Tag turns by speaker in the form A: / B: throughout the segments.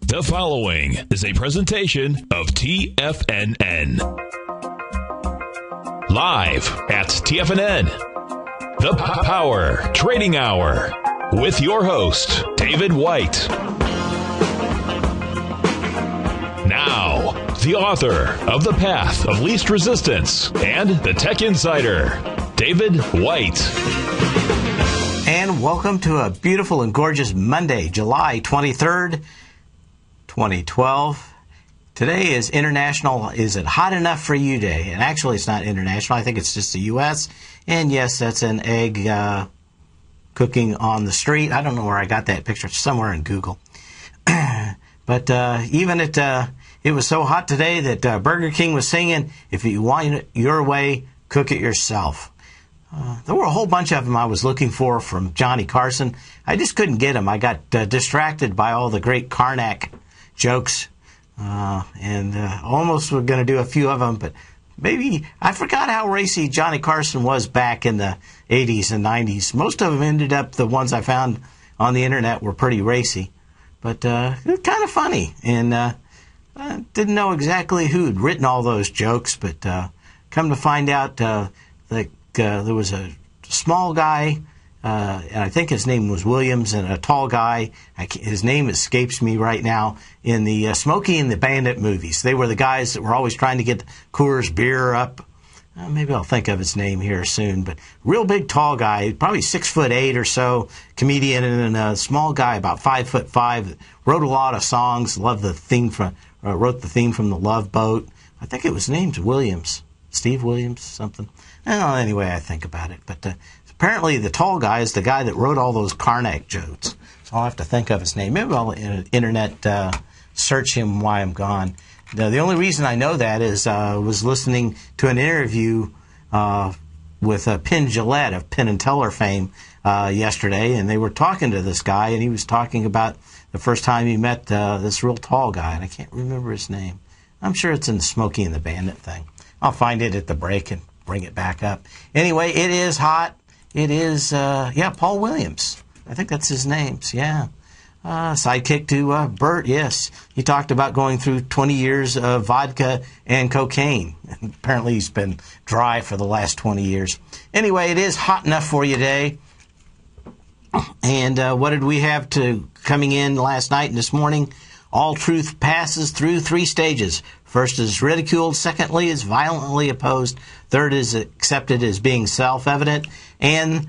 A: The following is a presentation of TFNN. Live at TFNN, the Power Trading Hour, with your host, David White. Now, the author of The Path of Least Resistance and the Tech Insider, David White.
B: And welcome to a beautiful and gorgeous Monday, July 23rd, 2012. Today is International Is It Hot Enough for You Day. And actually, it's not international. I think it's just the U.S. And yes, that's an egg cooking on the street. I don't know where I got that picture. It's somewhere in Google. But even it was so hot today that Burger King was singing, "If you want it your way, cook it yourself." There were a whole bunch of them I was looking for from Johnny Carson. I just couldn't get them. I got distracted by all the great Karnak jokes, and almost were going to do a few of them, but maybe I forgot how racy Johnny Carson was back in the 80s and 90s. Most of them ended up, the ones I found on the internet were pretty racy, but kind of funny, and I didn't know exactly who'd written all those jokes, but come to find out there was a small guy, and I think his name was Williams, and a tall guy, his name escapes me right now, in the Smokey and the Bandit movies. They were the guys that were always trying to get Coors beer up. Maybe I'll think of his name here soon, but real big tall guy, probably 6'8" or so, comedian, and a small guy about 5'5", wrote a lot of songs, wrote the theme from The Love Boat. I think it was named Williams, Steve Williams, something. Well, anyway, I think about it, but apparently the tall guy is the guy that wrote all those Karnak jokes. So I'll have to think of his name. Maybe I'll internet search him while I'm gone. The only reason I know that is I was listening to an interview with Penn Jillette of Penn and Teller fame yesterday, and they were talking to this guy, and he was talking about the first time he met this real tall guy, and I can't remember his name. I'm sure it's in the Smokey and the Bandit thing. I'll find it at the break and bring it back up. Anyway, it is hot. It is, Paul Williams. I think that's his name. Yeah. Sidekick to Bert, yes. He talked about going through 20 years of vodka and cocaine. Apparently he's been dry for the last 20 years. Anyway, it is hot enough for you today. And what did we have coming in last night and this morning? All truth passes through 3 stages. First is ridiculed. Secondly is violently opposed. Third is accepted as being self-evident. And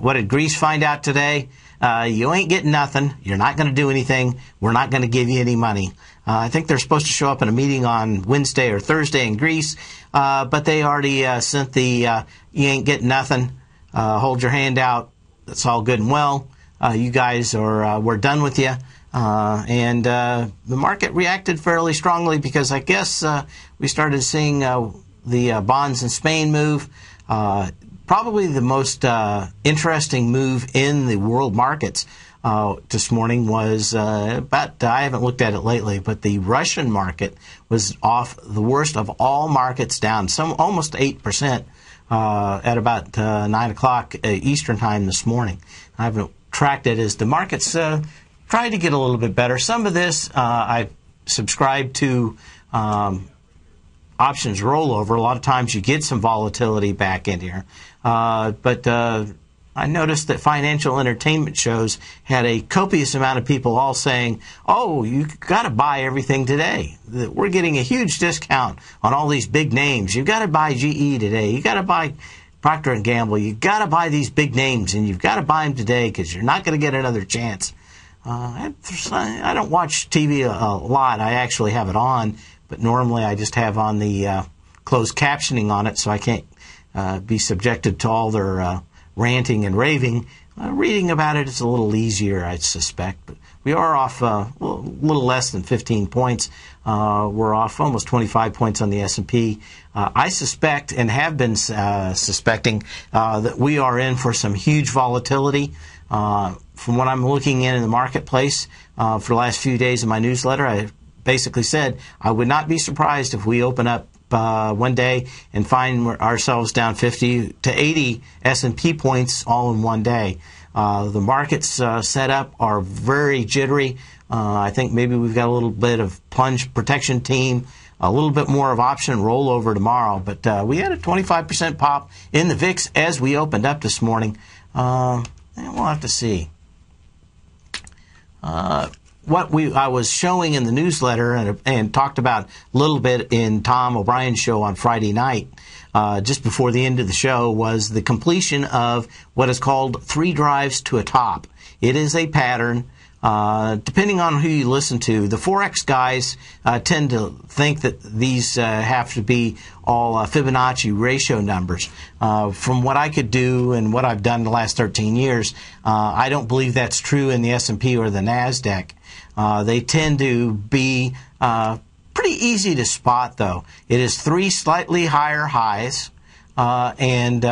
B: what did Greece find out today? You ain't getting nothing. You're not going to do anything. We're not going to give you any money. I think they're supposed to show up in a meeting on Wednesday or Thursday in Greece, but they already sent the you ain't getting nothing. Hold your hand out. That's all good and well. You guys we're done with you. And the market reacted fairly strongly because I guess we started seeing the bonds in Spain move. Probably the most interesting move in the world markets this morning was I haven't looked at it lately, but the Russian market was off the worst of all markets, down almost 8% at about 9 o'clock Eastern time this morning. I haven't tracked it as the markets tried to get a little bit better. Some of this I subscribe to options rollover. A lot of times you get some volatility back in here. But I noticed that financial entertainment shows had a copious amount of people all saying, oh, you got to buy everything today. We're getting a huge discount on all these big names. You've got to buy GE today. You've got to buy Procter & Gamble. You've got to buy these big names, and you've got to buy them today because you're not going to get another chance. I don't watch TV a lot. I actually have it on, but normally I just have on the closed captioning on it, so I can't be subjected to all their ranting and raving. Reading about it is a little easier, I suspect. But we are off a little less than 15 points. We're off almost 25 points on the S&P. I suspect and have been suspecting that we are in for some huge volatility. From what I'm looking in the marketplace for the last few days of my newsletter, I basically said I would not be surprised if we open up one day and find ourselves down 50 to 80 S&P points all in one day. The markets set up are very jittery. I think maybe we've got a little bit of plunge protection team, a little bit more of option rollover tomorrow. But we had a 25% pop in the VIX as we opened up this morning. And we'll have to see. What I was showing in the newsletter and talked about a little bit in Tom O'Brien's show on Friday night, just before the end of the show, was the completion of what is called 3 drives to a top. It is a pattern. Depending on who you listen to, the Forex guys tend to think that these have to be all Fibonacci ratio numbers. From what I could do and what I've done the last 13 years, I don't believe that's true in the S&P or the NASDAQ. They tend to be pretty easy to spot, though. It is 3 slightly higher highs, and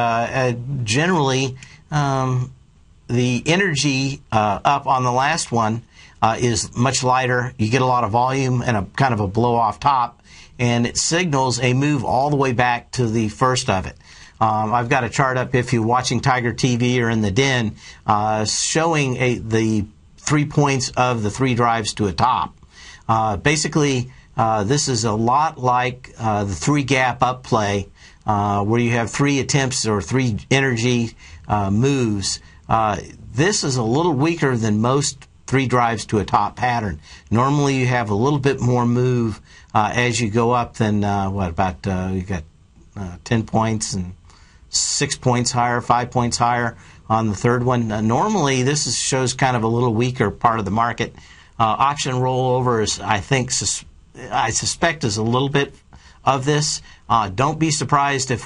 B: generally the energy up on the last one is much lighter. You get a lot of volume and a kind of a blow-off top, and it signals a move all the way back to the first of it. I've got a chart up, if you're watching Tiger TV or in the den, showing the 3 points of the 3 drives to a top. Basically, this is a lot like the 3 gap up play, where you have 3 attempts or 3 energy moves. This is a little weaker than most 3 drives to a top pattern. Normally, you have a little bit more move as you go up than you got 10 points and 6 points higher, 5 points higher on the third one. Normally, this shows kind of a little weaker part of the market. Option rollover is, I suspect, is a little bit of this. Don't be surprised if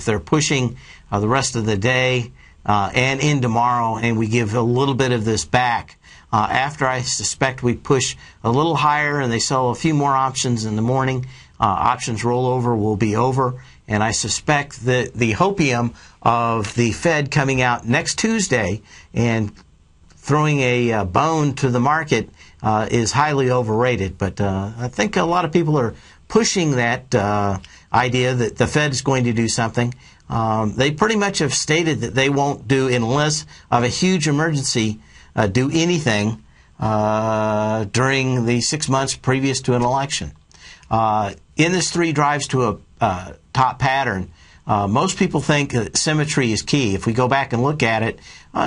B: they're pushing the rest of the day and in tomorrow, and we give a little bit of this back. After I suspect we push a little higher and they sell a few more options in the morning, options rollover will be over. And I suspect that the hopium of the Fed coming out next Tuesday and throwing a bone to the market is highly overrated. But I think a lot of people are pushing that idea that the Fed is going to do something. They pretty much have stated that they won't do, unless of a huge emergency, do anything during the 6 months previous to an election. In this 3 drives to a top pattern, most people think that symmetry is key. If we go back and look at it,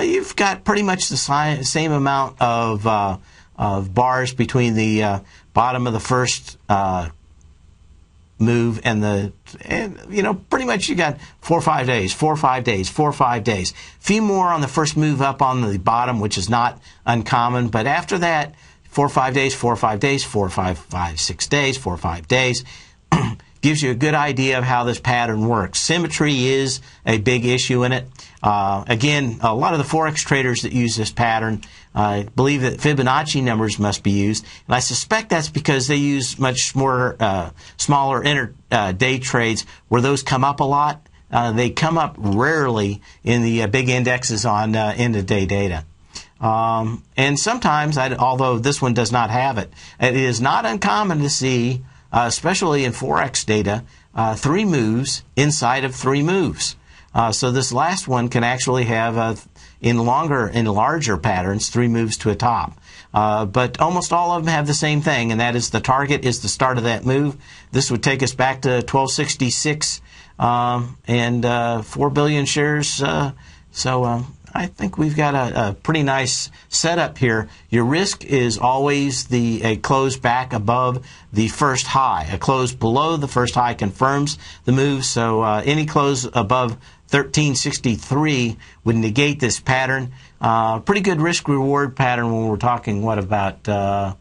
B: you've got pretty much the same amount of bars between the bottom of the first move and pretty much you got 4 or 5 days, 4 or 5 days, 4 or 5 days. Few more on the first move up on the bottom, which is not uncommon. But after that, 4 or 5 days, 4 or 5 days, 4 or 5, 6 days, 4 or 5 days. Gives you a good idea of how this pattern works. Symmetry is a big issue in it. Again, a lot of the Forex traders that use this pattern believe that Fibonacci numbers must be used. And I suspect that's because they use much more smaller inter-day trades where those come up a lot. They come up rarely in the big indexes on end-of-day data. And sometimes, although this one does not have it, it is not uncommon to see, especially in Forex data, 3 moves inside of 3 moves. So this last one can actually have, in larger patterns, 3 moves to a top. But almost all of them have the same thing, and that is the target is the start of that move. This would take us back to 1266 and 4 billion shares. So I think we've got a pretty nice setup here. Your risk is always a close back above the first high. A close below the first high confirms the move, so any close above 1363 would negate this pattern. Pretty good risk-reward pattern when we're talking, what about 13?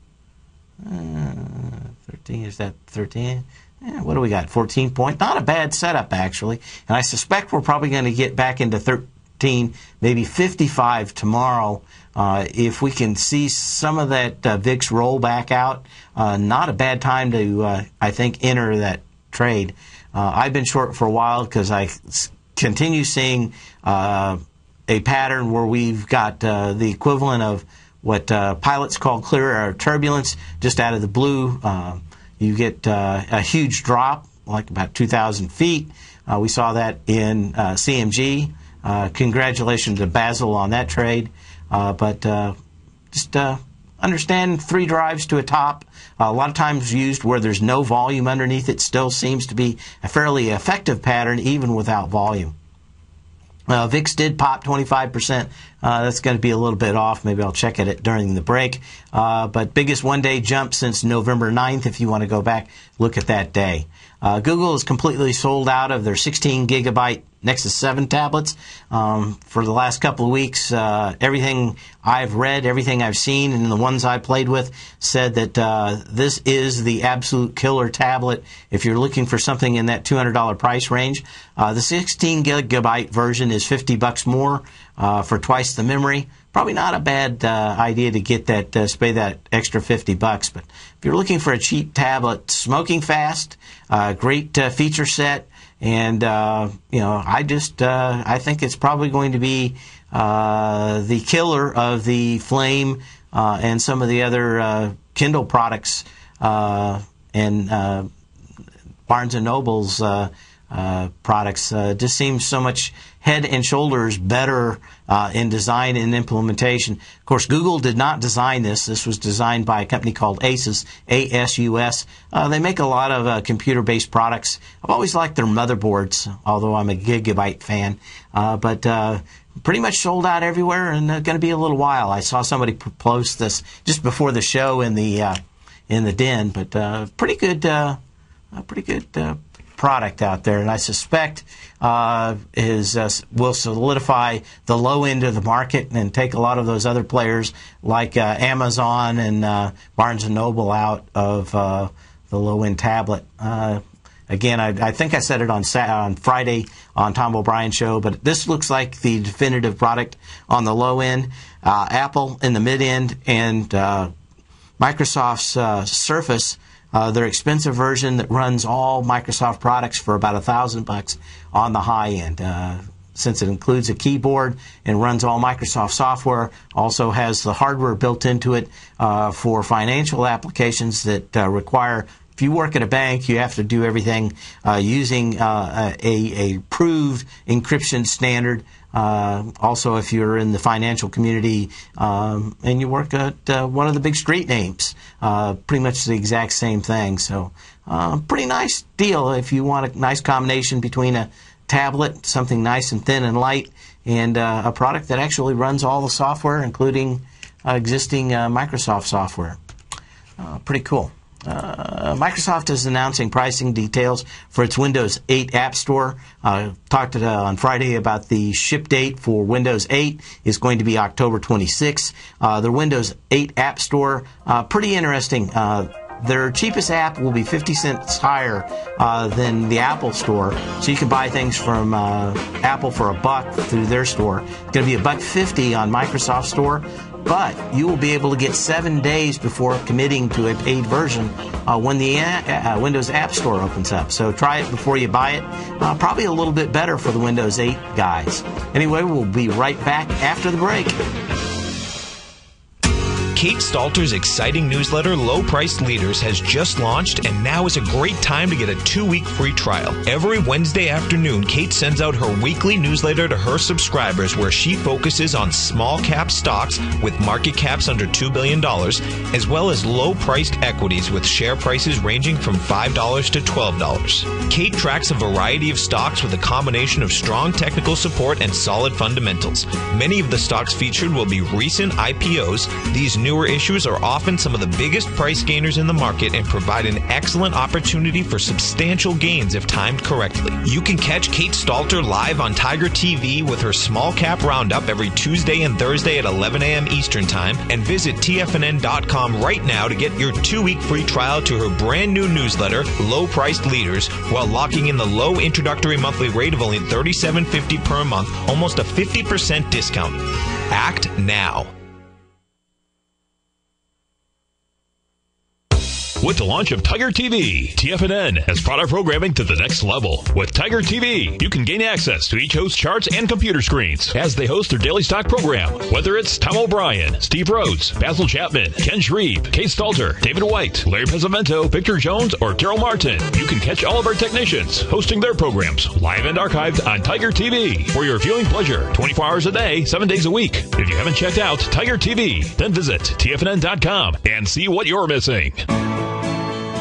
B: Is that 13? Yeah, what do we got? 14 point? Not a bad setup, actually. And I suspect we're probably going to get back into 13, maybe 55 tomorrow. If we can see some of that VIX roll back out, not a bad time to, I think, enter that trade. I've been short for a while because I continue seeing a pattern where we've got the equivalent of what pilots call clear air turbulence just out of the blue. You get a huge drop, like about 2,000 feet. We saw that in CMG. Congratulations to Basil on that trade. But just understand 3 drives to a top. A lot of times used where there's no volume underneath it. Still seems to be a fairly effective pattern even without volume. VIX did pop 25%. That's going to be a little bit off. Maybe I'll check it during the break. But biggest one-day jump since November 9th, if you want to go back, look at that day. Google is completely sold out of their 16-gigabyte Nexus 7 tablets. For the last couple of weeks, everything I've read, everything I've seen, and the ones I played with said that this is the absolute killer tablet if you're looking for something in that $200 price range. The 16-gigabyte version is $50 more for twice the memory. Probably not a bad idea to get that, pay that extra $50. But if you're looking for a cheap tablet, smoking fast, great feature set, and I think it's probably going to be the killer of the Flame and some of the other Kindle products and Barnes and Noble's products. Just seems so much head and shoulders better in design and implementation. Of course, Google did not design this. This was designed by a company called Asus, A-S-U-S. They make a lot of computer-based products. I've always liked their motherboards, although I'm a Gigabyte fan. But pretty much sold out everywhere, and going to be a little while. I saw somebody post this just before the show in the den, but pretty good product out there, and I suspect will solidify the low end of the market and take a lot of those other players like Amazon and Barnes and Noble out of the low end tablet. Again, I think I said it on Friday on Tom O'Brien's show, but this looks like the definitive product on the low end. Apple in the mid end, and Microsoft's Surface. Their expensive version that runs all Microsoft products for about $1,000 on the high end. Since it includes a keyboard and runs all Microsoft software, also has the hardware built into it for financial applications that require, if you work at a bank, you have to do everything using a approved encryption standard. Also, if you're in the financial community and you work at one of the big street names, pretty much the exact same thing. So, pretty nice deal if you want a nice combination between a tablet, something nice and thin and light, and a product that actually runs all the software, including existing Microsoft software. Pretty cool. Microsoft is announcing pricing details for its Windows 8 App Store. Talked on Friday about the ship date for Windows 8 is going to be October 26th. The Windows 8 App Store, pretty interesting. Their cheapest app will be 50 cents higher than the Apple Store, so you can buy things from Apple for $1 through their store. It's going to be $1.50 on Microsoft Store. But you will be able to get 7 days before committing to a paid version when the Windows App Store opens up. So try it before you buy it. Probably a little bit better for the Windows 8 guys. Anyway, we'll be right back after the break.
C: Kate Stalter's exciting newsletter, Low Priced Leaders, has just launched, and now is a great time to get a 2-week free trial. Every Wednesday afternoon, Kate sends out her weekly newsletter to her subscribers where she focuses on small cap stocks with market caps under $2 billion, as well as low-priced equities with share prices ranging from $5 to $12. Kate tracks a variety of stocks with a combination of strong technical support and solid fundamentals. Many of the stocks featured will be recent IPOs. These newer issues are often some of the biggest price gainers in the market and provide an excellent opportunity for substantial gains if timed correctly. You can catch Kate Stalter live on Tiger TV with her small cap roundup every Tuesday and Thursday at 11 a.m. Eastern Time, and visit TFNN.com right now to get your 2-week free trial to her brand new newsletter, Low Priced Leaders, while locking in the low introductory monthly rate of only $37.50 per month, almost a 50% discount. Act now.
A: With the launch of Tiger TV, TFNN has brought our programming to the next level. With Tiger TV, you can gain access to each host's charts and computer screens as they host their daily stock program. Whether it's Tom O'Brien, Steve Rhodes, Basil Chapman, Ken Shreve, Kay Stalter, David White, Larry Pesavento, Victor Jones, or Daryl Martin, you can catch all of our technicians hosting their programs live and archived on Tiger TV for your viewing pleasure 24 hours a day, 7 days a week. If you haven't checked out Tiger TV, then visit TFNN.com and see what you're missing.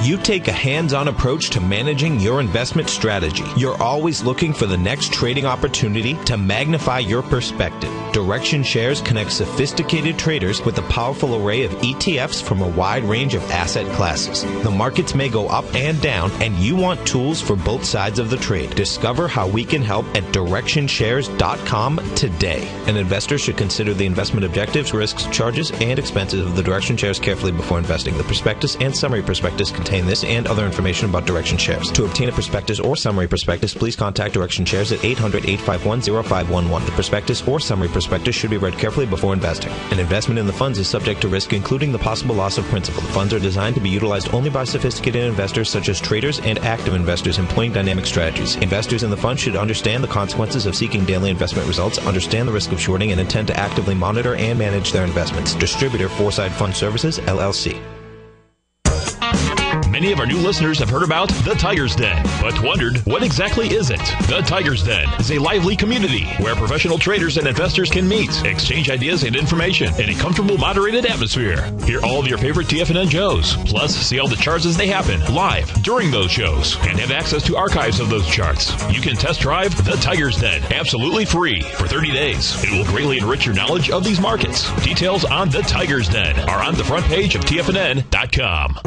C: You take a hands-on approach to managing your investment strategy. You're always looking for the next trading opportunity to magnify your perspective. Direction Shares connects sophisticated traders with a powerful array of ETFs from a wide range of asset classes. The markets may go up and down, and you want tools for both sides of the trade. Discover how we can help at DirectionShares.com today. An investor should consider the investment objectives, risks, charges, and expenses of the Direction Shares carefully before investing. The prospectus and summary prospectus contain this and other information about Direction Shares. To obtain a prospectus or summary prospectus, please contact Direction Shares at 800-851-0511. The prospectus or summary prospectus should be read carefully before investing. An investment in the funds is subject to risk, including the possible loss of principal. The funds are designed to be utilized only by sophisticated investors such as traders and active investors employing dynamic strategies. Investors in the fund should understand the consequences of seeking daily investment results, understand the risk of shorting, and intend to actively monitor and manage their investments. Distributor Foreside Fund Services, LLC.
A: Many of our new listeners have heard about the Tiger's Den, but wondered, what exactly is it? The Tiger's Den is a lively community where professional traders and investors can meet, exchange ideas and information in a comfortable, moderated atmosphere. Hear all of your favorite TFNN shows, plus see all the charts as they happen live during those shows, and have access to archives of those charts. You can test drive the Tiger's Den absolutely free for 30 days. It will greatly enrich your knowledge of these markets. Details on the Tiger's Den are on the front page of TFNN.com.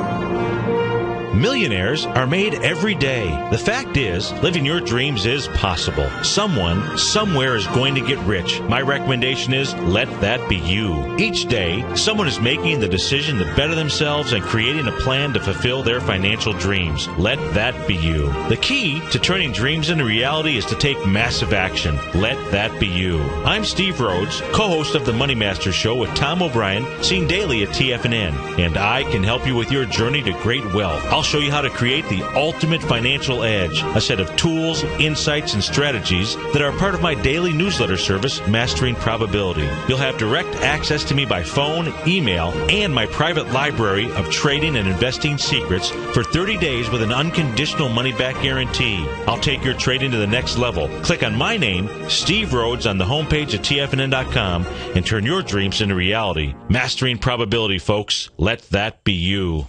D: Millionaires are made every day. The fact is, living your dreams is possible. Someone, somewhere is going to get rich. My recommendation is, let that be you. Each day, someone is making the decision to better themselves and creating a plan to fulfill their financial dreams. Let that be you. The key to turning dreams into reality is to take massive action. Let that be you. I'm Steve Rhodes, co-host of the Money Master Show with Tom O'Brien, seen daily at TFNN, and I can help you with your journey to great wealth. I'll show you how to create the ultimate financial edge, a set of tools, insights, and strategies that are part of my daily newsletter service, Mastering Probability. You'll have direct access to me by phone, email, and my private library of trading and investing secrets for 30 days with an unconditional money-back guarantee. I'll take your trading to the next level. Click on my name, Steve Rhodes, on the homepage at TFNN.com and turn your dreams into reality. Mastering Probability, folks. Let that be you.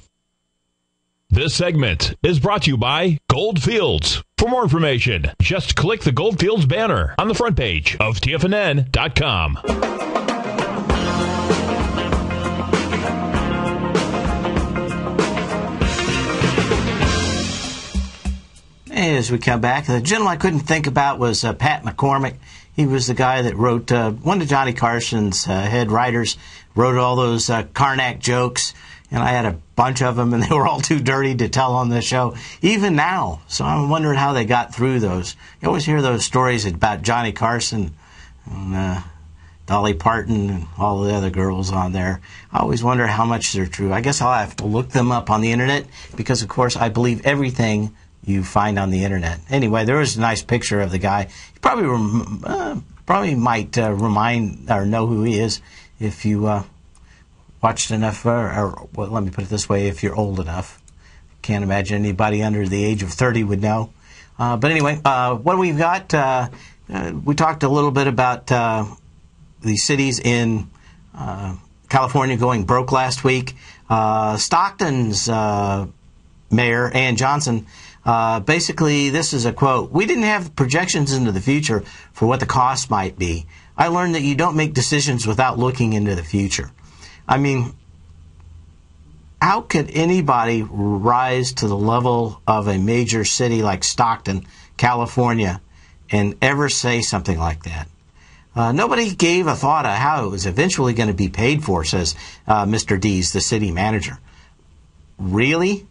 A: This segment is brought to you by Goldfields. For more information, just click the Goldfields banner on the front page of TFNN.com.
B: As we come back, the gentleman I couldn't think about was Pat McCormick. He was the guy that wrote, one of Johnny Carson's head writers, wrote all those Karnak jokes. And I had a bunch of them, and they were all too dirty to tell on the show, even now. So I'm wondering how they got through those. You always hear those stories about Johnny Carson and Dolly Parton and all the other girls on there. I always wonder how much they're true. I guess I'll have to look them up on the Internet because, of course, I believe everything you find on the Internet. Anyway, there was a nice picture of the guy. You probably might remind or know who he is if you watched enough, or well, let me put it this way, if you're old enough. Can't imagine anybody under the age of 30 would know. But anyway, what we've got, we talked a little bit about the cities in California going broke last week. Stockton's mayor, Ann Johnson, basically, this is a quote, "We didn't have projections into the future for what the cost might be. I learned that you don't make decisions without looking into the future." I mean, how could anybody rise to the level of a major city like Stockton, California, and ever say something like that? Nobody gave a thought of how it was eventually going to be paid for, says Mr. Dees, the city manager. Really?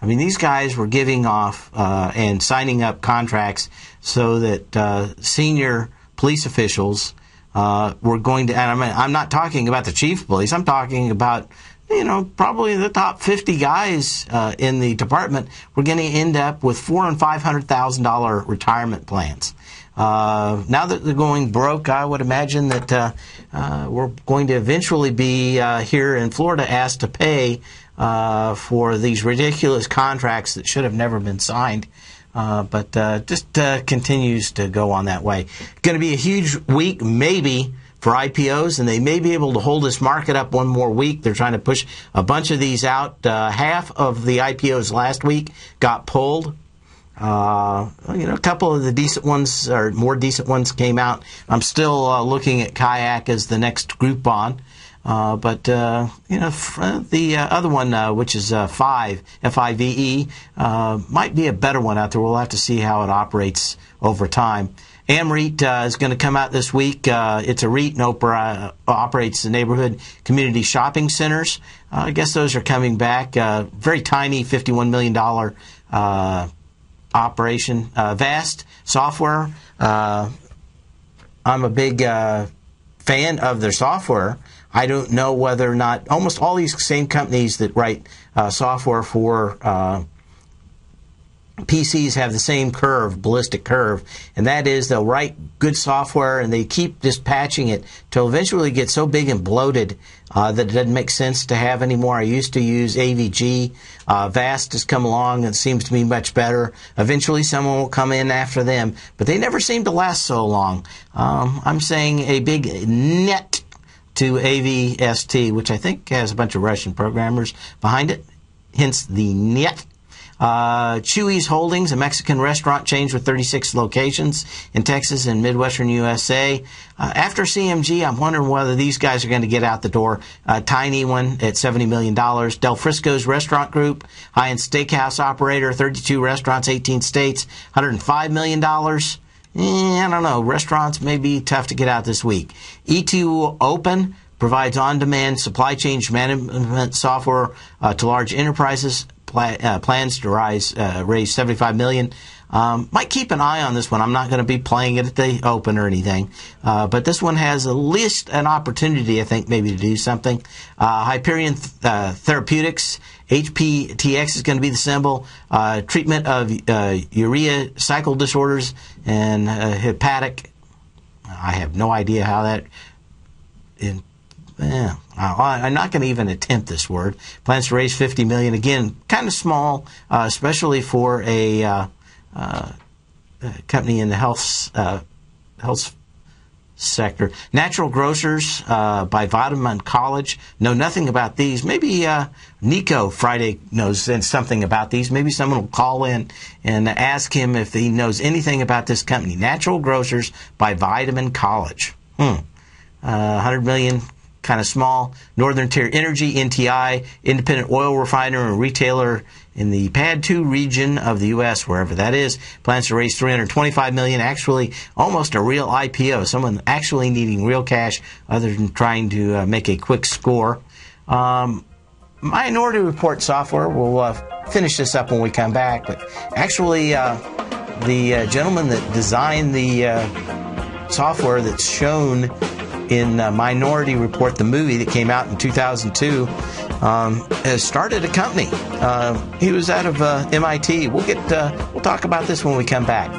B: I mean, these guys were giving off and signing up contracts so that senior police officials were going to, and I'm not talking about the chief of police, I'm talking about, probably the top 50 guys in the department were going to end up with $400,000 and $500,000 retirement plans. Now that they're going broke, I would imagine that we're going to eventually be here in Florida asked to pay for these ridiculous contracts that should have never been signed. But just continues to go on that way. Going to be a huge week, maybe, for IPOs, and they may be able to hold this market up one more week. They're trying to push a bunch of these out. Half of the IPOs last week got pulled. A couple of the decent ones, or more decent ones, came out. I'm still looking at Kayak as the next Groupon. But the other one, which is FIVE, F-I-V-E, might be a better one out there. We'll have to see how it operates over time. AmREIT is going to come out this week. It's a REIT and operates the neighborhood community shopping centers. I guess those are coming back. Very tiny $51 million operation. Vast Software. I'm a big fan of their software. I don't know whether or not almost all these same companies that write software for PCs have the same curve, ballistic curve, and that is they'll write good software and they keep just patching it till eventually it gets so big and bloated that it doesn't make sense to have anymore. I used to use AVG. Vast has come along and seems to be much better. Eventually someone will come in after them, but they never seem to last so long. I'm saying a big net to AVST, which I think has a bunch of Russian programmers behind it, hence the net. Chuy's Holdings, a Mexican restaurant chain with 36 locations in Texas and Midwestern USA. After CMG, I'm wondering whether these guys are going to get out the door. Tiny one at $70 million. Del Frisco's Restaurant Group, high-end steakhouse operator, 32 restaurants, 18 states, $105 million. I don't know. Restaurants may be tough to get out this week. E2 Open provides on-demand supply chain management software to large enterprises. Plans to raise $75 million. Might keep an eye on this one. I'm not going to be playing it at the Open or anything. But this one has at least an opportunity, I think, maybe to do something. Hyperion Therapeutics, HPTX is going to be the symbol. Treatment of urea cycle disorders and hepatic. I have no idea how that... I'm not going to even attempt this word. Plans to raise $50 million. Again, kind of small, especially for a company in the health sector. Natural Grocers by Vitamin College. Know nothing about these. Maybe Nico Friday knows something about these. Maybe someone will call in and ask him if he knows anything about this company. Natural Grocers by Vitamin College. $100 million. Kind of small. Northern Tier Energy, NTI, independent oil refiner and retailer in the PAD 2 region of the U.S., wherever that is. Plans to raise $325 million. Actually, almost a real IPO. Someone actually needing real cash other than trying to make a quick score. Minority Report software. We'll finish this up when we come back. But actually, the gentleman that designed the software that's shown in Minority Report, the movie that came out in 2002, has started a company. He was out of MIT. We'll talk about this when we come back.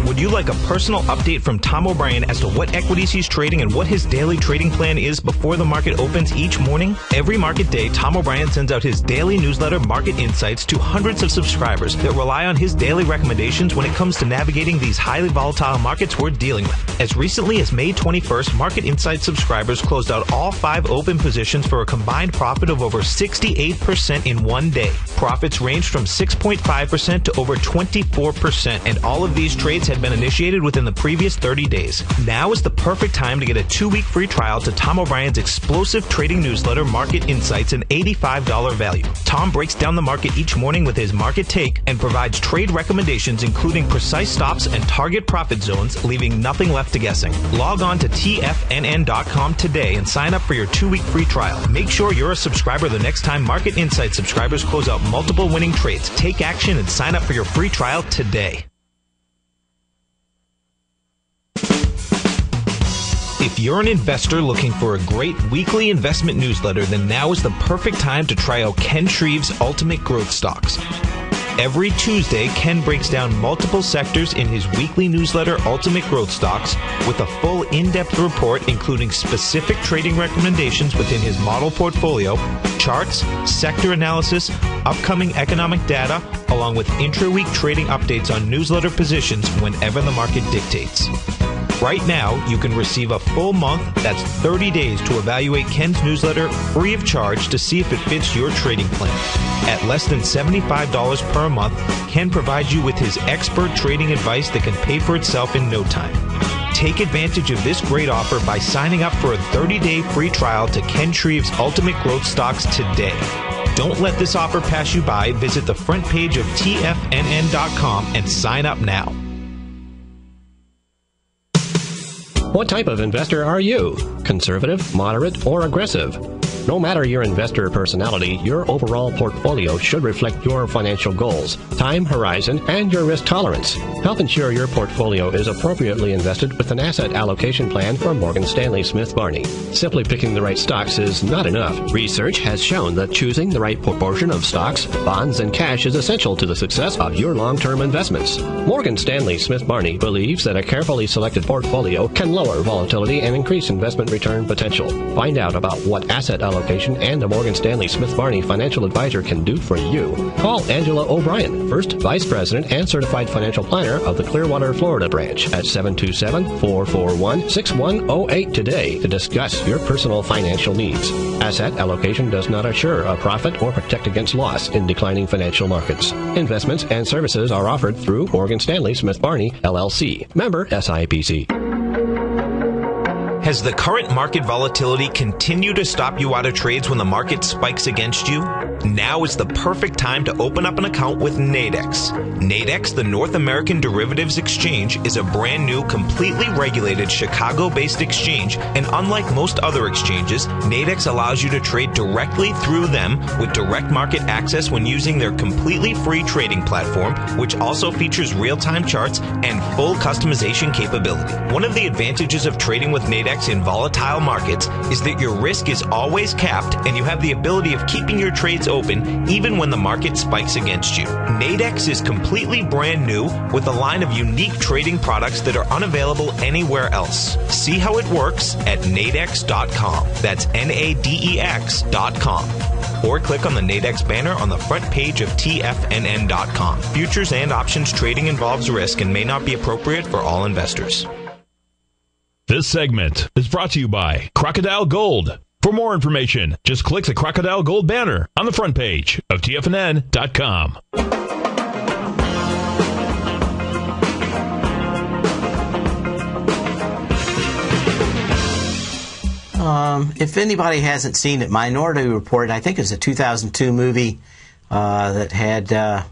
C: Would you like a personal update from Tom O'Brien as to what equities he's trading and what his daily trading plan is before the market opens each morning? Every market day, Tom O'Brien sends out his daily newsletter, Market Insights, to hundreds of subscribers that rely on his daily recommendations when it comes to navigating these highly volatile markets we're dealing with. As recently as May 21st, Market Insights subscribers closed out all 5 open positions for a combined profit of over 68% in one day. Profits ranged from 6.5% to over 24%, and all of these trades had been initiated within the previous 30 days. Now is the perfect time to get a 2-week free trial to Tom O'Brien's explosive trading newsletter, Market Insights, an $85 value. Tom breaks down the market each morning with his market take and provides trade recommendations including precise stops and target profit zones, leaving nothing left to guessing. Log on to TFNN.com today and sign up for your 2-week free trial. Make sure you're a subscriber the next time Market Insights subscribers close out multiple winning trades. Take action and sign up for your free trial today. If you're an investor looking for a great weekly investment newsletter, then now is the perfect time to try out Ken Shreve's Ultimate Growth Stocks. Every Tuesday, Ken breaks down multiple sectors in his weekly newsletter, Ultimate Growth Stocks, with a full in-depth report including specific trading recommendations within his model portfolio, charts, sector analysis, upcoming economic data, along with intra-week trading updates on newsletter positions whenever the market dictates. Right now, you can receive a full month, that's 30 days, to evaluate Ken's newsletter free of charge to see if it fits your trading plan. At less than $75 per month, Ken provides you with his expert trading advice that can pay for itself in no time. Take advantage of this great offer by signing up for a 30-day free trial to Ken Shreve's Ultimate Growth Stocks today. Don't let this offer pass you by. Visit the front page of TFNN.com and sign up now.
E: What type of investor are you? Conservative, moderate, or aggressive? No matter your investor personality, your overall portfolio should reflect your financial goals, time horizon, and your risk tolerance. Help ensure your portfolio is appropriately invested with an asset allocation plan from Morgan Stanley Smith Barney. Simply picking the right stocks is not enough. Research has shown that choosing the right proportion of stocks, bonds, and cash is essential to the success of your long-term investments. Morgan Stanley Smith Barney believes that a carefully selected portfolio can lower volatility and increase investment return potential. Find out about what asset allocation and the Morgan Stanley Smith Barney financial advisor can do for you. Call Angela O'Brien, First Vice President and Certified Financial Planner of the Clearwater, Florida branch at 727-441-6108 today to discuss your personal financial needs. Asset allocation does not assure a profit or protect against loss in declining financial markets. Investments and services are offered through Morgan Stanley Smith Barney, LLC. Member SIPC.
C: Has the current market volatility continued to stop you out of trades when the market spikes against you? Now is the perfect time to open up an account with Nadex. Nadex, the North American Derivatives Exchange, is a brand new, completely regulated Chicago-based exchange, and unlike most other exchanges, Nadex allows you to trade directly through them with direct market access when using their completely free trading platform, which also features real-time charts and full customization capability. One of the advantages of trading with Nadex in volatile markets is that your risk is always capped and you have the ability of keeping your trades open even when the market spikes against you. Nadex is completely brand new with a line of unique trading products that are unavailable anywhere else. See how it works at nadex.com. That's NADEX.com. Or click on the Nadex banner on the front page of TFNN.com. Futures and options trading involves risk and may not be appropriate for all investors.
A: This segment is brought to you by Crocodile Gold. For more information, just click the Crocodile Gold banner on the front page of TFNN.com.
B: If anybody hasn't seen it, Minority Report, I think it's a 2002 movie that had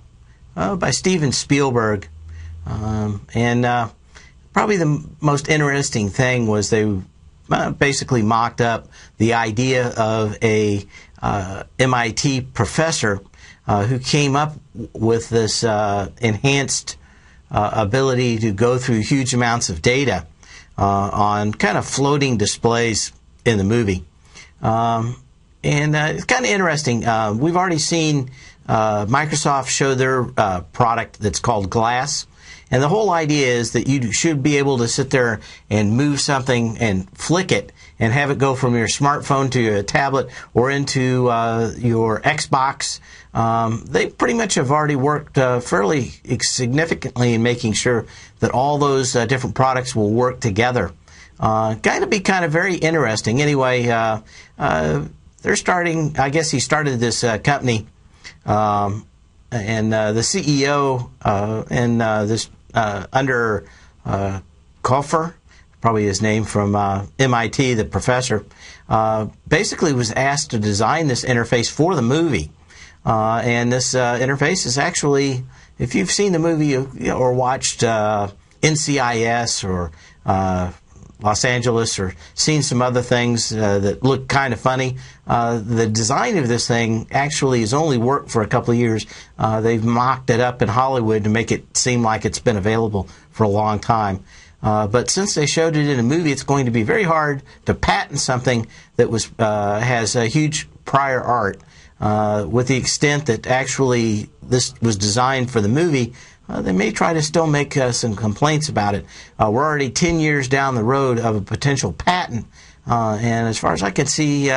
B: by Steven Spielberg. Probably the most interesting thing was they basically mocked up the idea of a MIT professor who came up with this enhanced ability to go through huge amounts of data on kind of floating displays in the movie. It's kind of interesting. We've already seen Microsoft show their product that's called Glass. And the whole idea is that you should be able to sit there and move something and flick it and have it go from your smartphone to your tablet or into your Xbox. They pretty much have already worked fairly significantly in making sure that all those different products will work together. Going to be kind of very interesting. Anyway, they're starting, I guess he started this company, and the CEO and this under Koffer, probably his name from MIT, the professor, basically was asked to design this interface for the movie. And this interface is actually, if you've seen the movie or watched NCIS or Los Angeles or seen some other things that look kind of funny, the design of this thing actually has only worked for a couple of years. They've mocked it up in Hollywood to make it seem like it's been available for a long time. But since they showed it in a movie, it's going to be very hard to patent something that has a huge prior art. With the extent that actually this was designed for the movie, they may try to still make some complaints about it. We're already 10 years down the road of a potential patent, and as far as I can see,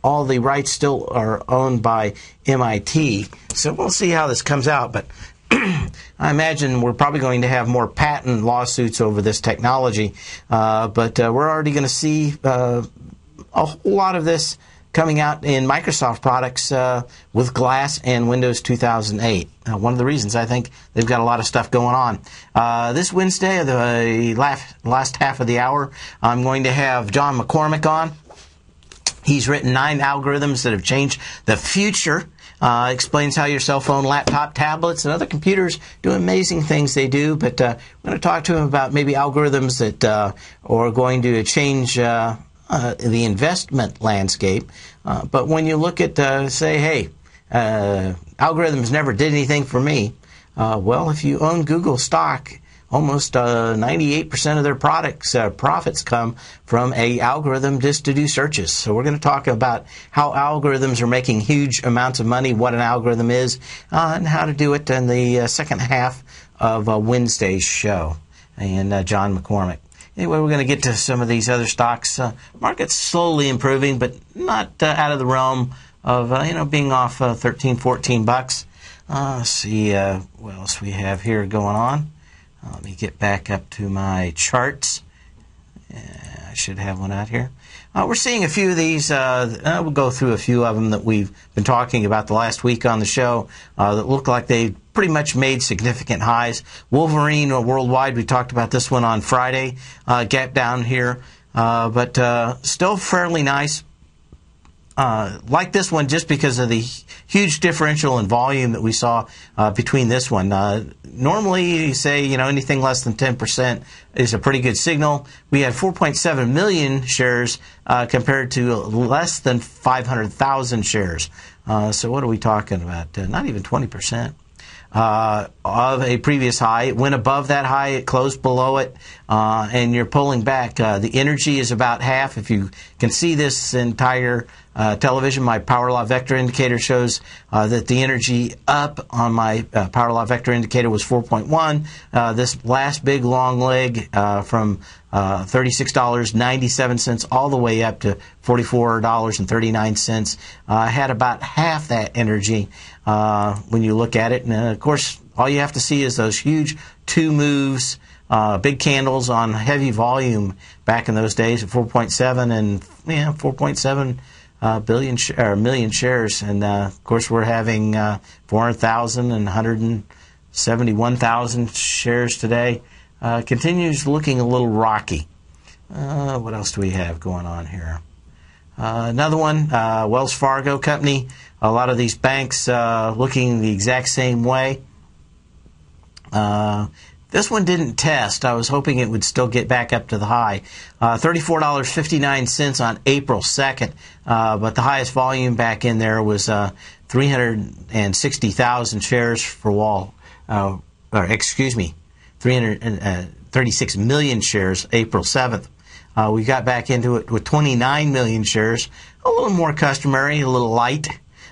B: all the rights still are owned by MIT. So we'll see how this comes out, but I imagine we're probably going to have more patent lawsuits over this technology, but we're already going to see a whole lot of this coming out in Microsoft products with Glass and Windows 2008. One of the reasons I think they've got a lot of stuff going on. This Wednesday, the last half of the hour, I'm going to have John McCormick on. He's written 9 algorithms that have changed the future. Explains how your cell phone, laptop, tablets, and other computers do amazing things they do. But I'm going to talk to him about maybe algorithms that are going to change the investment landscape. But when you look at, say, hey, algorithms never did anything for me. Well, if you own Google stock, almost 98% of their profits come from a algorithm just to do searches. So we're going to talk about how algorithms are making huge amounts of money, what an algorithm is, and how to do it in the second half of Wednesday's show. And John McCormick. Anyway, we're going to get to some of these other stocks. Market's slowly improving, but not out of the realm of being off 13, 14 bucks. Let's see what else we have here going on. Let me get back up to my charts. I should have one out here. We're seeing a few of these. We'll go through a few of them that we've been talking about the last week on the show that look like they pretty much made significant highs. Wolverine Worldwide, we talked about this one on Friday. Gap down here, but still fairly nice. Like this one just because of the huge differential in volume that we saw between this one. Normally, you say anything less than 10% is a pretty good signal. We had 4.7 million shares compared to less than 500,000 shares. So what are we talking about? Not even 20%. Of a previous high. It went above that high, it closed below it, and you're pulling back. The energy is about half. If you can see this entire television, my power law vector indicator shows that the energy up on my power law vector indicator was 4.1. This last big long leg from $36.97 all the way up to $44.39 had about half that energy when you look at it. And of course, all you have to see is those huge 2 moves, big candles on heavy volume back in those days at 4.7 and 4.7 million shares. And of course, we're having 400,000 and 171,000 shares today. Continues looking a little rocky. What else do we have going on here? Another one, Wells Fargo Company. A lot of these banks looking the exact same way. This one didn't test. I was hoping it would still get back up to the high. $34.59 on April 2nd. But the highest volume back in there was 360,000 shares for 336 million shares April 7th. We got back into it with 29 million shares. A little more customary, a little light.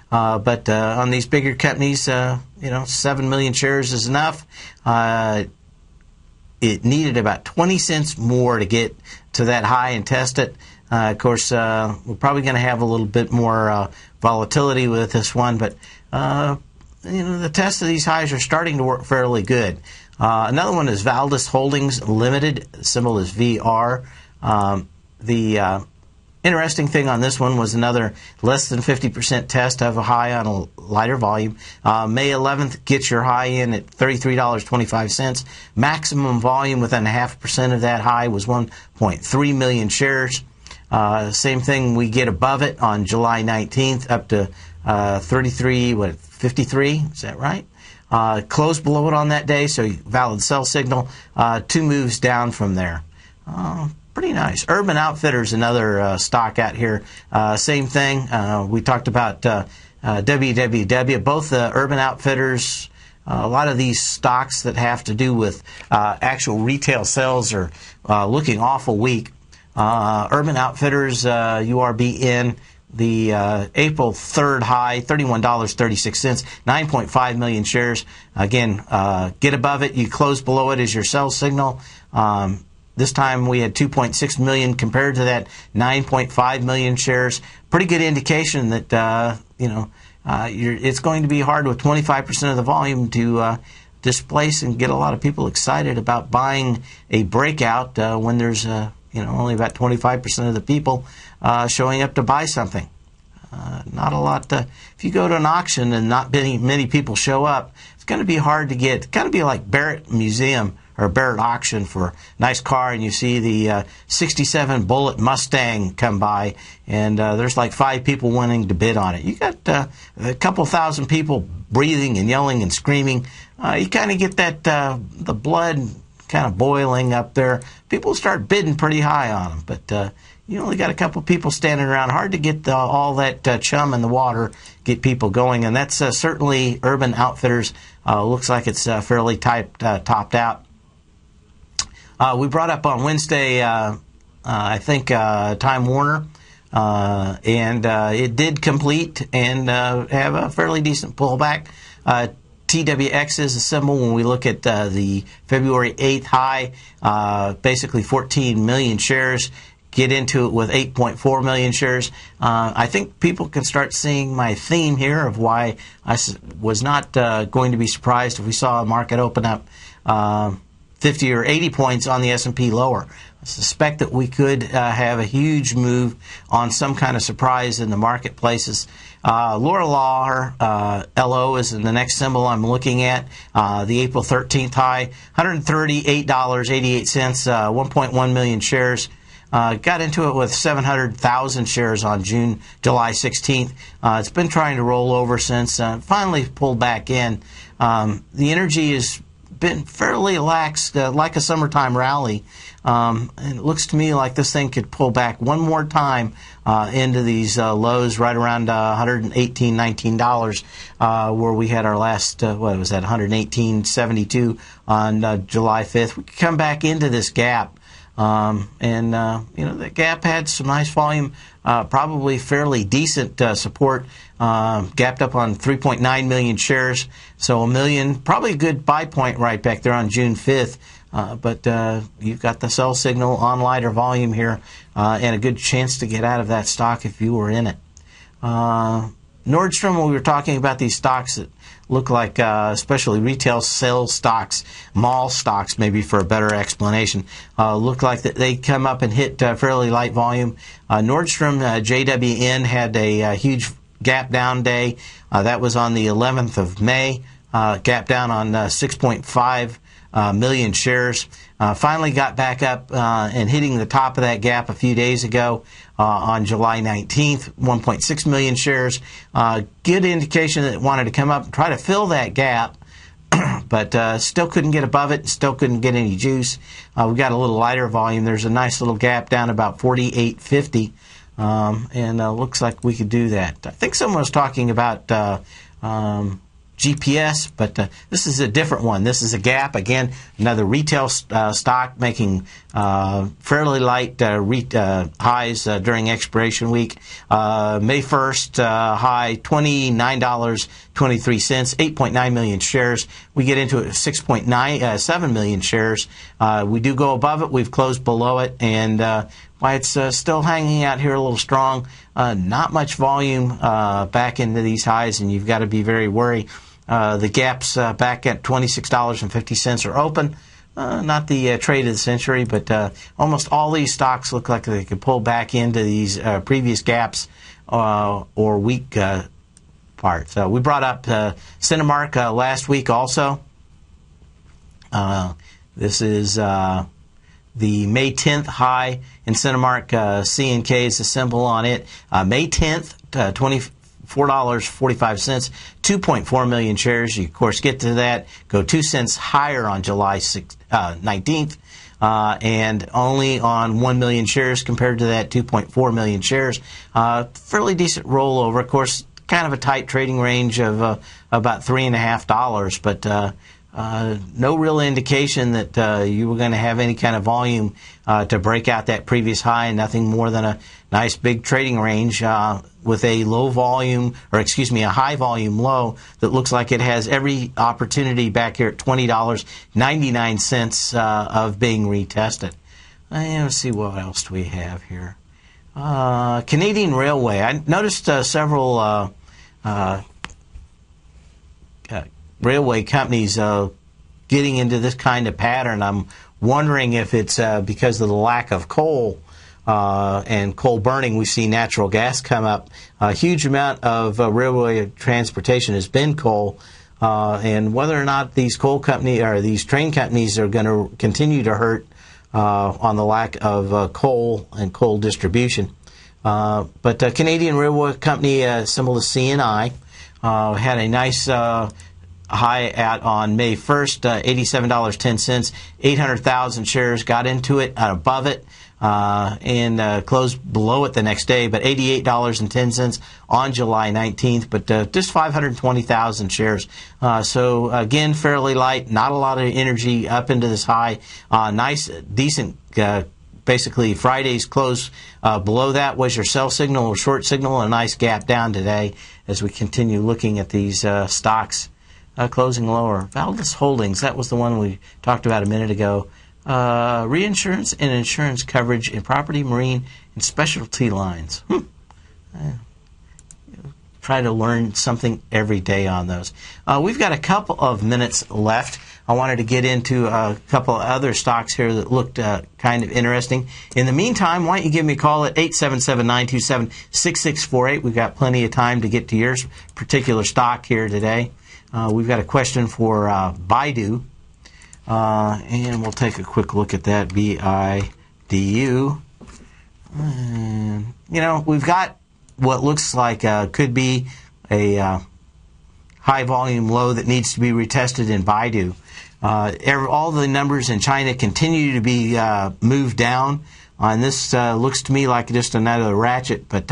B: But on these bigger companies, 7 million shares is enough. It needed about 20 cents more to get to that high and test it. Of course, we're probably going to have a little bit more volatility with this one, but the test of these highs are starting to work fairly good. Another one is Valdez Holdings Limited, symbol is VR. The interesting thing on this one was another less than 50% test of a high on a lighter volume. May 11th gets your high in at $33.25. Maximum volume within 0.5% of that high was 1.3 million shares. Same thing, we get above it on July 19th up to 53, is that right? Closed below it on that day, so valid sell signal. 2 moves down from there. Pretty nice. Urban Outfitters, another stock out here. Same thing. We talked about WWW. Both Urban Outfitters A lot of these stocks that have to do with actual retail sales are looking awful weak. Urban Outfitters, URBN, the April 3rd high, $31.36, 9.5 million shares. Again, get above it. You close below it as your sell signal. This time we had 2.6 million compared to that 9.5 million shares. Pretty good indication that, it's going to be hard with 25% of the volume to displace and get a lot of people excited about buying a breakout when there's only about 25% of the people showing up to buy something. Not a lot. If you go to an auction and not many people show up, it's going to be hard to get. It's going to be like Barrett Museum or Barrett Auction for a nice car, and you see the 67 Bullitt Mustang come by, and there's like 5 people wanting to bid on it. You got a couple thousand people breathing and yelling and screaming. You kind of get that the blood kind of boiling up there. People start bidding pretty high on them, but you only got a couple people standing around. Hard to get all that chum in the water, get people going, and that's certainly Urban Outfitters. Looks like it's fairly topped out. We brought up on Wednesday, I think, Time Warner, and it did complete and have a fairly decent pullback. TWX is a symbol when we look at the February 8th high, basically 14 million shares. Get into it with 8.4 million shares. I think people can start seeing my theme here of why I was not going to be surprised if we saw a market open up 50 or 80 points on the S&P lower. I suspect that we could have a huge move on some kind of surprise in the marketplaces. Laura Law, LO is the next symbol I'm looking at. The April 13th high, $138.88, 1.1 million shares. Got into it with 700,000 shares on July 16th. It's been trying to roll over since. Finally pulled back in. The energy has been fairly lax, like a summertime rally. And it looks to me like this thing could pull back one more time into these lows right around $118, $19, where we had our last, what was that, $118.72 on July 5th. We could come back into this gap. The gap had some nice volume, probably fairly decent support, gapped up on 3.9 million shares, so a million, probably a good buy point right back there on June 5th. But you've got the sell signal on lighter volume here, and a good chance to get out of that stock if you were in it. Nordstrom, we were talking about these stocks that look like especially retail sales stocks, mall stocks maybe for a better explanation, look like that they come up and hit fairly light volume. Nordstrom, JWN, had a huge gap down day. That was on the 11th of May, gap down on 6.5 million shares. Finally got back up and hitting the top of that gap a few days ago on July 19th, 1.6 million shares. Good indication that it wanted to come up and try to fill that gap, but still couldn't get above it, still couldn't get any juice. We got a little lighter volume. There's a nice little gap down about 48.50, and looks like we could do that. I think someone was talking about GPS, but this is a different one. This is a gap. Again, another retail stock making fairly light highs during expiration week. May 1st high, $29.23, 8.9 million shares. We get into it 6.7 million shares. We do go above it. We've closed below it, and why it's still hanging out here a little strong. Not much volume back into these highs, and you've got to be very wary. The gaps back at $26.50 are open. Not the trade of the century, but almost all these stocks look like they could pull back into these previous gaps or weak parts. We brought up Cinemark last week also. This is the May 10th high in Cinemark. CNK is a symbol on it. May 10th, $4.45, 2.4 million shares. You, of course, get to that, go 2 cents higher on July 19th, and only on 1 million shares compared to that 2.4 million shares. Fairly decent rollover. Of course, kind of a tight trading range of about $3.50, but no real indication that you were going to have any kind of volume to break out that previous high. Nothing more than a nice big trading range with a a high volume low that looks like it has every opportunity back here at $20.99 of being retested. Let's see what else do we have here. Canadian Railway. I noticed several railway companies getting into this kind of pattern. I'm wondering if it's because of the lack of coal and coal burning. We see natural gas come up. A huge amount of railway transportation has been coal, and whether or not these coal company or these train companies are going to continue to hurt on the lack of coal and coal distribution. But Canadian Railway Company, symbol is CNI, had a nice high out on May 1st, $87.10, 800,000 shares got into it, above it, and closed below it the next day, but $88.10 on July 19th, but just 520,000 shares. So again, fairly light, not a lot of energy up into this high. Nice, decent, basically Friday's close below that was your sell signal or short signal, and a nice gap down today as we continue looking at these stocks closing lower. Valdez Holdings, that was the one we talked about a minute ago. Reinsurance and insurance coverage in property, marine, and specialty lines. Try to learn something every day on those. We've got a couple of minutes left. I wanted to get into a couple of other stocks here that looked kind of interesting. In the meantime, why don't you give me a call at 877-927-6648. We've got plenty of time to get to your particular stock here today. We've got a question for Baidu, and we'll take a quick look at that, BIDU. We've got what looks like could be a high volume low that needs to be retested in Baidu. All the numbers in China continue to be moved down, and this looks to me like just another ratchet, but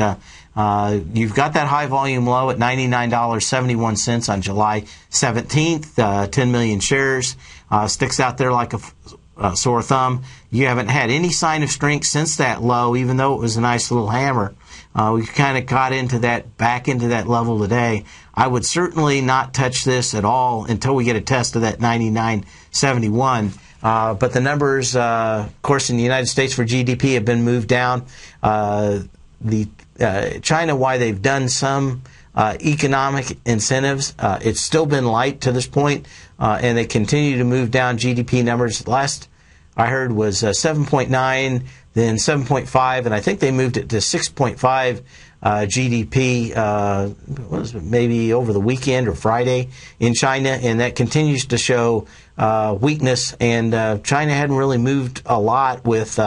B: you've got that high volume low at $99.71 on July 17th, 10 million shares, sticks out there like a sore thumb. You haven't had any sign of strength since that low, even though it was a nice little hammer. We kind of got back into that level today. I would certainly not touch this at all until we get a test of that 99.71. But the numbers, of course, in the United States for GDP have been moved down. China, why they've done some economic incentives, it's still been light to this point, and they continue to move down GDP numbers. Last I heard was 7.9, then 7.5, and I think they moved it to 6.5 GDP, maybe over the weekend or Friday in China, and that continues to show weakness. And China hadn't really moved a lot with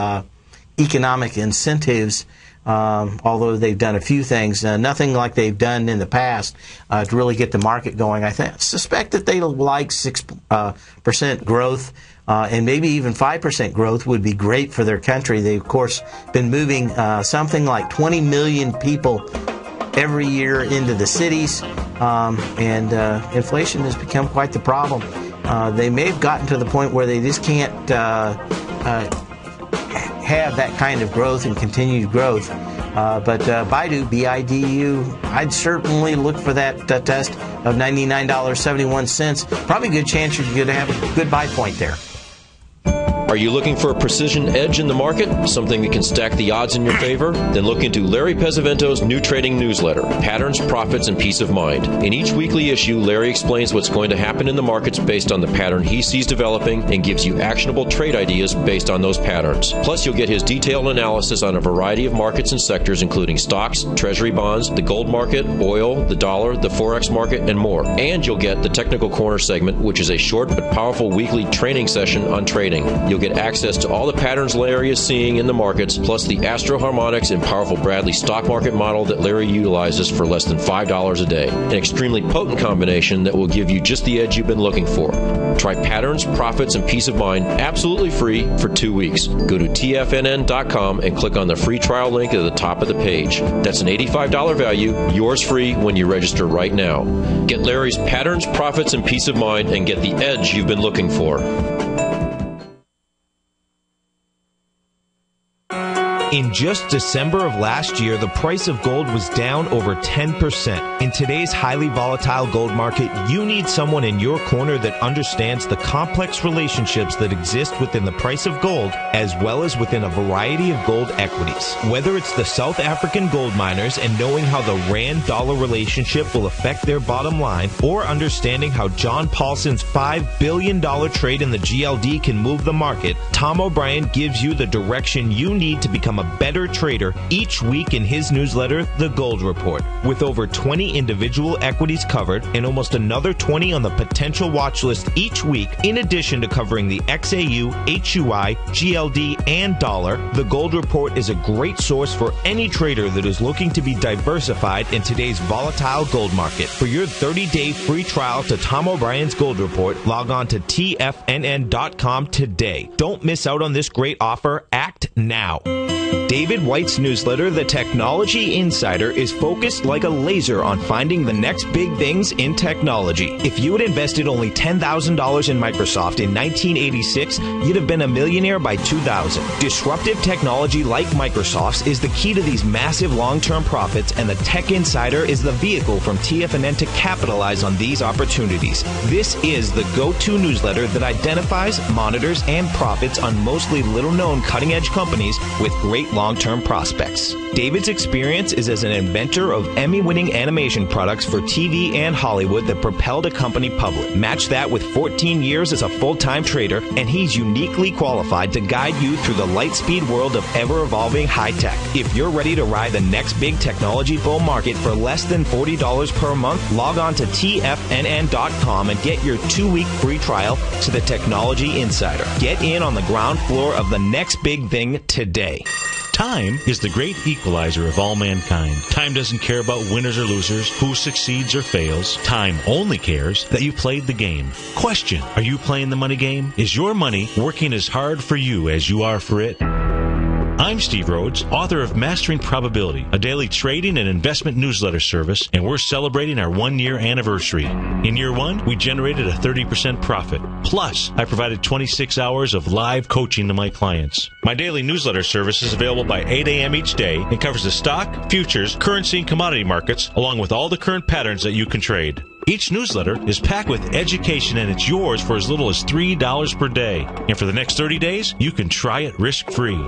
B: economic incentives, although they've done a few things, nothing like they've done in the past to really get the market going. I suspect that they like 6% growth, and maybe even 5% growth would be great for their country. They've, of course, been moving something like 20 million people every year into the cities, and inflation has become quite the problem. They may have gotten to the point where they just can't have that kind of growth and continued growth. But Baidu, B-I-D-U, I'd certainly look for that test of $99.71. Probably a good chance you're going to have a good buy point there.
F: Are you looking for a precision edge in the market? Something that can stack the odds in your favor? Then look into Larry Pezzavento's new trading newsletter, Patterns, Profits, and Peace of Mind. In each weekly issue, Larry explains what's going to happen in the markets based on the pattern he sees developing and gives you actionable trade ideas based on those patterns. Plus, you'll get his detailed analysis on a variety of markets and sectors, including stocks, treasury bonds, the gold market, oil, the dollar, the forex market, and more. And you'll get the Technical Corner segment, which is a short but powerful weekly training session on trading. You'll get access to all the patterns Larry is seeing in the markets, plus the Astro Harmonics and powerful Bradley stock market model that Larry utilizes for less than $5 a day. An extremely potent combination that will give you just the edge you've been looking for. Try patterns, profits, and peace of mind absolutely free for 2 weeks. Go to TFNN.com and click on the free trial link at the top of the page. That's an $85 value, yours free when you register right now. Get Larry's patterns, profits, and peace of mind and get the edge you've been looking for.
C: In just December of last year, the price of gold was down over 10%. In today's highly volatile gold market, you need someone in your corner that understands the complex relationships that exist within the price of gold, as well as within a variety of gold equities. Whether it's the South African gold miners and knowing how the rand-dollar relationship will affect their bottom line, or understanding how John Paulson's $5 billion trade in the GLD can move the market, Tom O'Brien gives you the direction you need to become a better trader each week in his newsletter, The Gold Report. With over 20 individual equities covered and almost another 20 on the potential watch list each week, in addition to covering the XAU, HUI, GLD, and dollar, The Gold Report is a great source for any trader that is looking to be diversified in today's volatile gold market. For your 30-day free trial to Tom O'Brien's Gold Report, log on to TFNN.com today. Don't miss out on this great offer. Act now. David White's newsletter, The Technology Insider, is focused like a laser on finding the next big things in technology. If you had invested only $10,000 in Microsoft in 1986, you'd have been a millionaire by 2000. Disruptive technology like Microsoft's is the key to these massive long-term profits, and the Tech Insider is the vehicle from TFNN to capitalize on these opportunities. This is the go-to newsletter that identifies, monitors, and profits on mostly little-known cutting-edge companies with great long-term prospects. David's experience is as an inventor of Emmy-winning animation products for TV and Hollywood that propelled a company public. Match that with 14 years as a full-time trader, and he's uniquely qualified to guide you through the light-speed world of ever-evolving high-tech. If you're ready to ride the next big technology bull market for less than $40 per month, log on to TFNN.com and get your 2-week free trial to the Technology Insider. Get in on the ground floor of the next big thing today.
D: Time is the great equalizer of all mankind. Time doesn't care about winners or losers, who succeeds or fails. Time only cares that you played the game. Question: are you playing the money game? Is your money working as hard for you as you are for it? I'm Steve Rhodes, author of Mastering Probability, a daily trading and investment newsletter service, and we're celebrating our 1-year anniversary. In year 1, we generated a 30% profit. Plus, I provided 26 hours of live coaching to my clients. My daily newsletter service is available by 8 a.m. each day and covers the stock, futures, currency, and commodity markets, along with all the current patterns that you can trade. Each newsletter is packed with education, and it's yours for as little as $3 per day. And for the next 30 days, you can try it risk-free.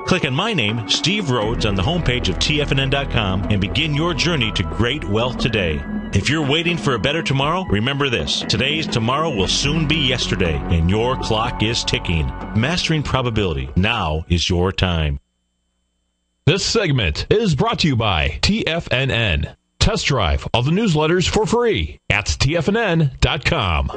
D: Click on my name, Steve Rhodes, on the homepage of TFNN.com and begin your journey to great wealth today. If you're waiting for a better tomorrow, remember this: today's tomorrow will soon be yesterday, and your clock is ticking. Mastering Probability. Now is your time.
A: This segment is brought to you by TFNN. Test drive all the newsletters for free at TFNN.com.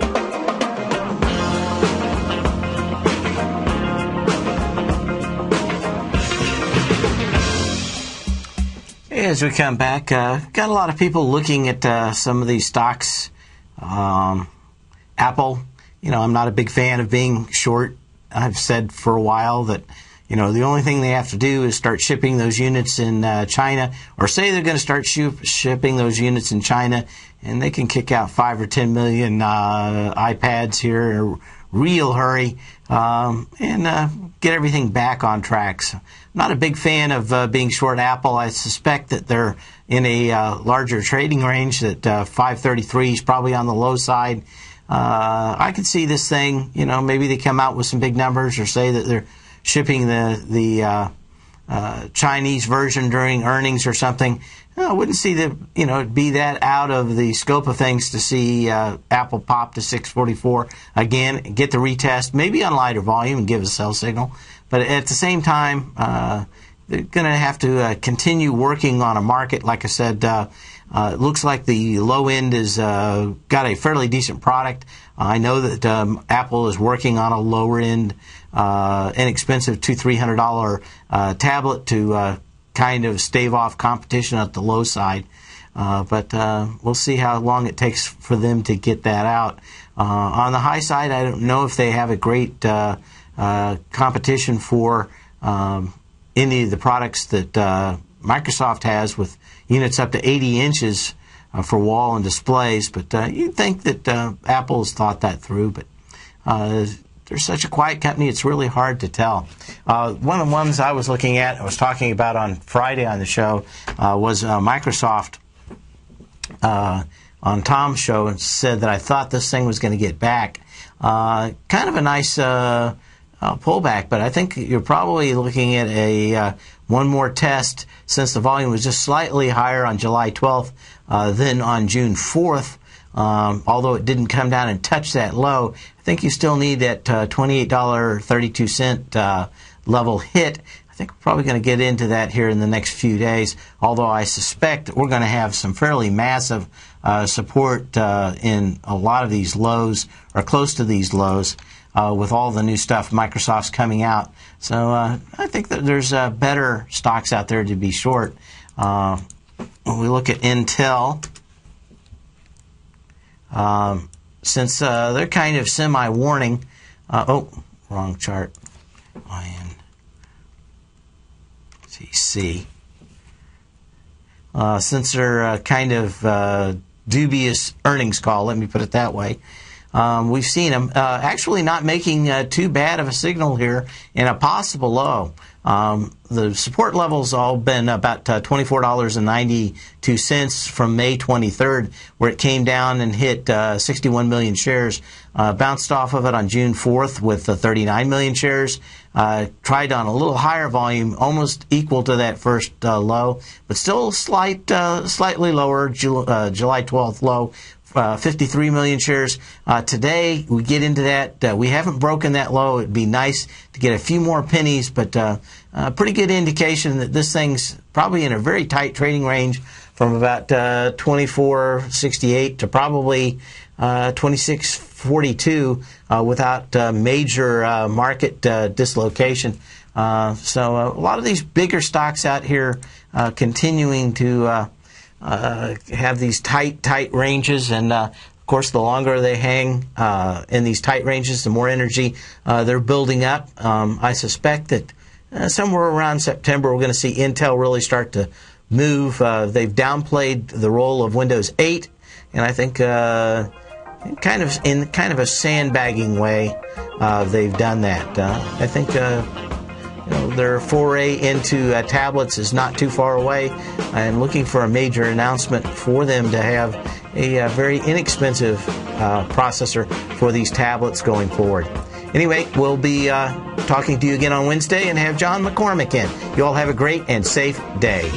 B: As we come back, got a lot of people looking at some of these stocks. Apple, I'm not a big fan of being short. I've said for a while that, the only thing they have to do is start shipping those units in China, or say they're going to start shipping those units in China, and they can kick out 5 or 10 million iPads here in a real hurry and get everything back on track. So, not a big fan of being short Apple. I suspect that they're in a larger trading range, that 533 is probably on the low side. I could see this thing, maybe they come out with some big numbers or say that they're shipping the Chinese version during earnings or something. I wouldn't see that, be that out of the scope of things to see Apple pop to 644 again, get the retest, maybe on lighter volume and give a sell signal. But at the same time, they're going to have to continue working on a market. Like I said, it looks like the low end is got a fairly decent product. I know that Apple is working on a lower end, inexpensive $200-300 tablet to kind of stave off competition at the low side. But we'll see how long it takes for them to get that out. On the high side, I don't know if they have a great competition for any of the products that Microsoft has, with units up to 80 inches for wall and displays. But you'd think that Apple has thought that through. But they're such a quiet company, it's really hard to tell. One of the ones I was looking at, I was talking about on Friday on the show, was Microsoft. On Tom's show, and said that I thought this thing was going to get back. Kind of a nice pullback, but I think you're probably looking at a one more test, since the volume was just slightly higher on July 12th than on June 4th. Although it didn't come down and touch that low, I think you still need that $28.32 level hit. I think we're probably going to get into that here in the next few days, although I suspect that we're going to have some fairly massive support in a lot of these lows, or close to these lows, with all the new stuff Microsoft's coming out. So I think that there's better stocks out there to be short. When we look at Intel, since they're kind of semi-warning, wrong chart, INCC. Since they're kind of dubious earnings call, let me put it that way, we've seen them actually not making too bad of a signal here in a possible low. The support level's all been about $24.92 from May 23rd, where it came down and hit 61 million shares. Bounced off of it on June 4th with 39 million shares. Tried on a little higher volume, almost equal to that first low, but still slightly lower. July 12th low, 53 million shares. Today, we get into that. We haven't broken that low. It'd be nice to get a few more pennies, but pretty good indication that this thing's probably in a very tight trading range from about 24.68 to probably 26.42 without major market dislocation. So a lot of these bigger stocks out here continuing to have these tight ranges, and of course the longer they hang in these tight ranges, the more energy they're building up. I suspect that somewhere around September we're going to see Intel really start to move. They've downplayed the role of Windows 8, and I think in kind of a sandbagging way they've done that. I think their foray into tablets is not too far away, and looking for a major announcement for them to have a very inexpensive processor for these tablets going forward. Anyway, we'll be talking to you again on Wednesday, and have John McCormick in. You all have a great and safe day.